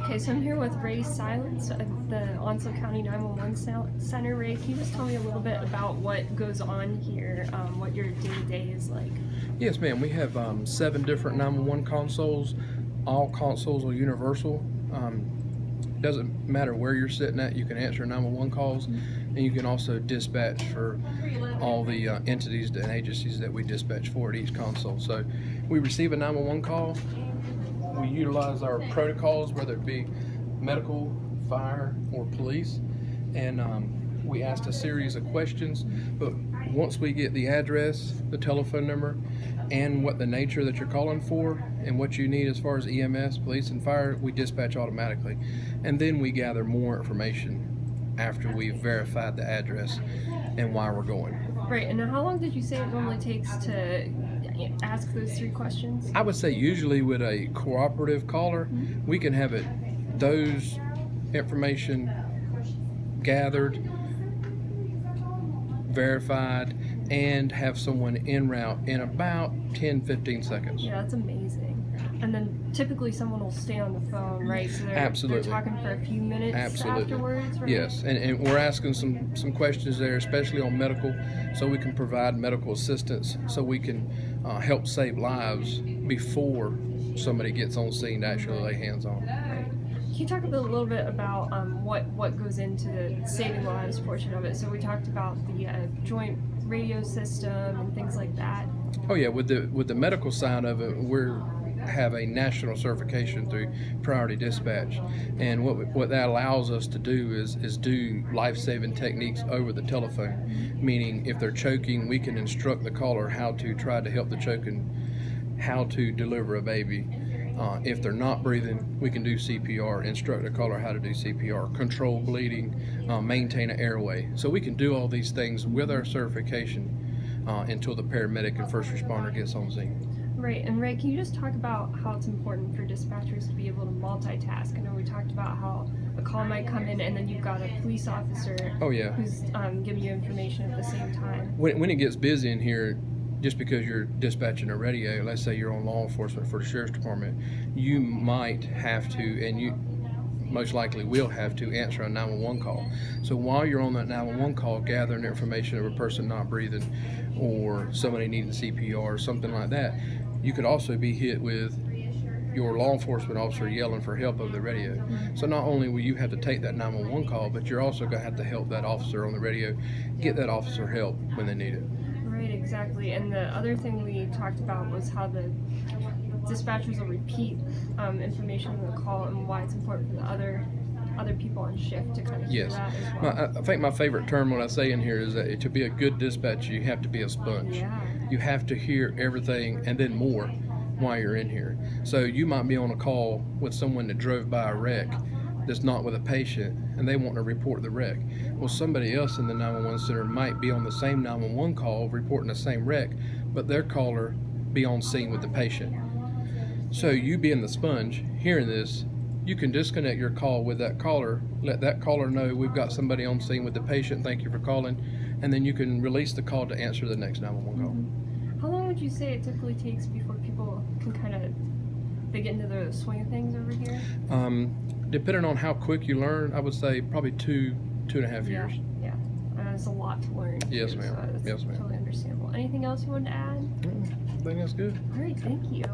Okay, so I'm here with Ray Silence at the Onslow County 911 Center. Ray, can you just tell me a little bit about what goes on here, what your day-to-day is like? Yes, ma'am. We have 7 different 911 consoles. All consoles are universal. Doesn't matter where you're sitting at, you can answer 911 calls, and you can also dispatch for all the entities and agencies that we dispatch for at each console. So we receive a 911 call. We utilize our protocols, whether it be medical, fire, or police, and we asked a series of questions. But once we get the address, the telephone number, and what the nature that you're calling for, and what you need as far as EMS, police, and fire, we dispatch automatically. And then we gather more information after we've verified the address and why we're going. Right, and how long did you say it normally takes to ask those 3 questions? I would say usually with a cooperative caller, we can have those information gathered, verified, and have someone en route in about 10-15 seconds. Yeah, that's amazing. And then typically someone will stay on the phone, right? So they're talking for a few minutes afterwards, right? Yes, and we're asking some questions there, especially on medical, so we can provide medical assistance, so we can help save lives before somebody gets on scene to actually lay hands on. Right. Can you talk a little bit about what goes into the saving lives portion of it? So we talked about the joint radio system and things like that. Oh yeah, with the medical side of it, we have a national certification through Priority Dispatch, and what that allows us to do is do life-saving techniques over the telephone. Meaning, if they're choking, we can instruct the caller how to try to help the choking, how to deliver a baby. If they're not breathing, we can do CPR, instruct the caller how to do CPR, control bleeding, maintain an airway. So we can do all these things with our certification until the paramedic and first responder gets on scene. Right, and Ray, can you just talk about how it's important for dispatchers to be able to multitask? I know we talked about how a call might come in and then you've got a police officer who's giving you information at the same time. When it gets busy in here, just because you're dispatching a radio, let's say you're on law enforcement for the sheriff's department, you might have to, and you most likely will have to, answer a 911 call. So while you're on that 911 call, gathering information of a person not breathing or somebody needing CPR or something like that, you could also be hit with your law enforcement officer yelling for help over the radio. So not only will you have to take that 911 call, but you're also going to have to help that officer on the radio get that officer help when they need it. Right, exactly. And the other thing we talked about was how the dispatchers will repeat information on the call and why it's important for the other people on shift to kind of hear that as well. I think my favorite term when I say in here is that to be a good dispatcher, you have to be a sponge. Yeah. You have to hear everything and then more while you're in here. So you might be on a call with someone that drove by a wreck that's not with a patient, and they want to report the wreck. Well, somebody else in the 911 center might be on the same 911 call reporting the same wreck, but their caller be on scene with the patient. So you being the sponge, hearing this, you can disconnect your call with that caller, let that caller know we've got somebody on scene with the patient, thank you for calling, and then you can release the call to answer the next 911 call. How long would you say it typically takes before people can kind of get into the swing of things over here? Depending on how quick you learn, I would say probably 2.5 years. Yeah, it's a lot to learn. Yes, ma'am. So Yes, ma'am. Totally understandable. Anything else you wanted to add? I think that's good. All right, thank you.